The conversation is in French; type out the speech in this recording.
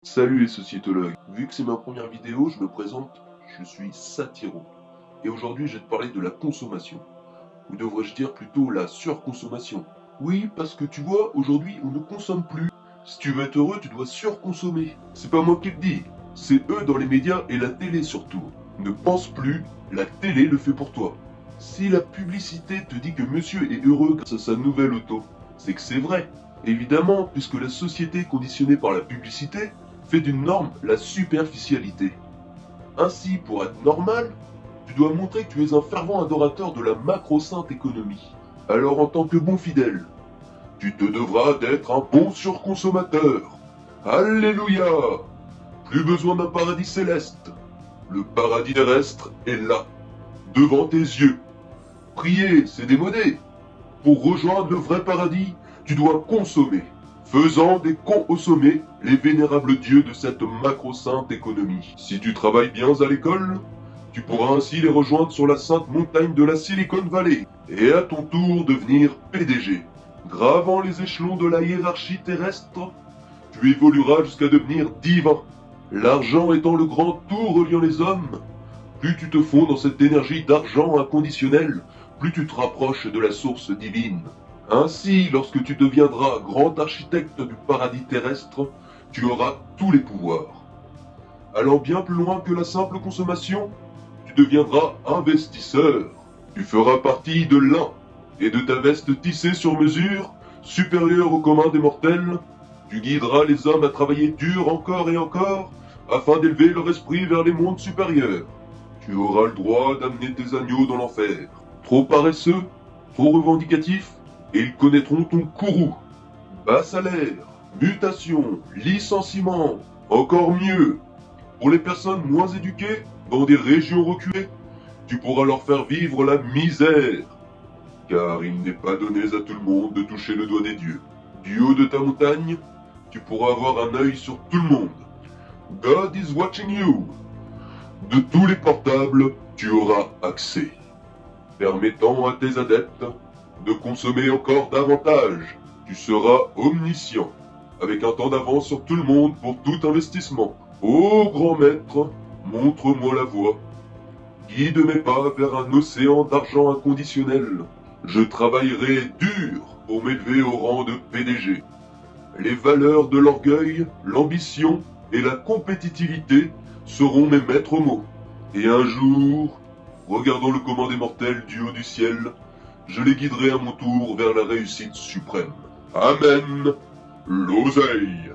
Salut les sociétologues, vu que c'est ma première vidéo, je me présente, je suis Satiro. Et aujourd'hui je vais te parler de la consommation. Ou devrais-je dire plutôt la surconsommation. Oui, parce que tu vois, aujourd'hui on ne consomme plus. Si tu veux être heureux, tu dois surconsommer. C'est pas moi qui le dis, c'est eux dans les médias et la télé surtout. Ne pense plus, la télé le fait pour toi. Si la publicité te dit que monsieur est heureux grâce à sa nouvelle auto, c'est que c'est vrai. Évidemment, puisque la société conditionnée par la publicité fait d'une norme la superficialité. Ainsi, pour être normal, tu dois montrer que tu es un fervent adorateur de la macro-sainte économie. Alors en tant que bon fidèle, tu te devras d'être un bon surconsommateur. Alléluia! Plus besoin d'un paradis céleste. Le paradis terrestre est là, devant tes yeux. Prier, c'est démodé. Pour rejoindre le vrai paradis, tu dois consommer, faisant des cons au sommet les vénérables dieux de cette macro-sainte économie. Si tu travailles bien à l'école, tu pourras ainsi les rejoindre sur la sainte montagne de la Silicon Valley, et à ton tour devenir PDG. Gravant les échelons de la hiérarchie terrestre, tu évolueras jusqu'à devenir divin. L'argent étant le grand tour reliant les hommes, plus tu te fonds dans cette énergie d'argent inconditionnel, plus tu te rapproches de la source divine. Ainsi, lorsque tu deviendras grand architecte du paradis terrestre, tu auras tous les pouvoirs. Allant bien plus loin que la simple consommation, tu deviendras investisseur. Tu feras partie de l'un, et de ta veste tissée sur mesure, supérieure au commun des mortels, tu guideras les hommes à travailler dur encore et encore, afin d'élever leur esprit vers les mondes supérieurs. Tu auras le droit d'amener tes agneaux dans l'enfer. Trop paresseux, trop revendicatif, et ils connaîtront ton courroux. Bas salaire, mutation, licenciement, encore mieux. Pour les personnes moins éduquées, dans des régions reculées, tu pourras leur faire vivre la misère. Car il n'est pas donné à tout le monde de toucher le doigt des dieux. Du haut de ta montagne, tu pourras avoir un œil sur tout le monde. God is watching you. De tous les portables, tu auras accès, permettant à tes adeptes de consommer encore davantage. Tu seras omniscient, avec un temps d'avance sur tout le monde pour tout investissement. Ô grand maître, montre-moi la voie. Guide mes pas vers un océan d'argent inconditionnel. Je travaillerai dur pour m'élever au rang de PDG. Les valeurs de l'orgueil, l'ambition et la compétitivité seront mes maîtres mots. Et un jour, regardant le commun des mortels du haut du ciel, je les guiderai à mon tour vers la réussite suprême. Amen. L'oseille.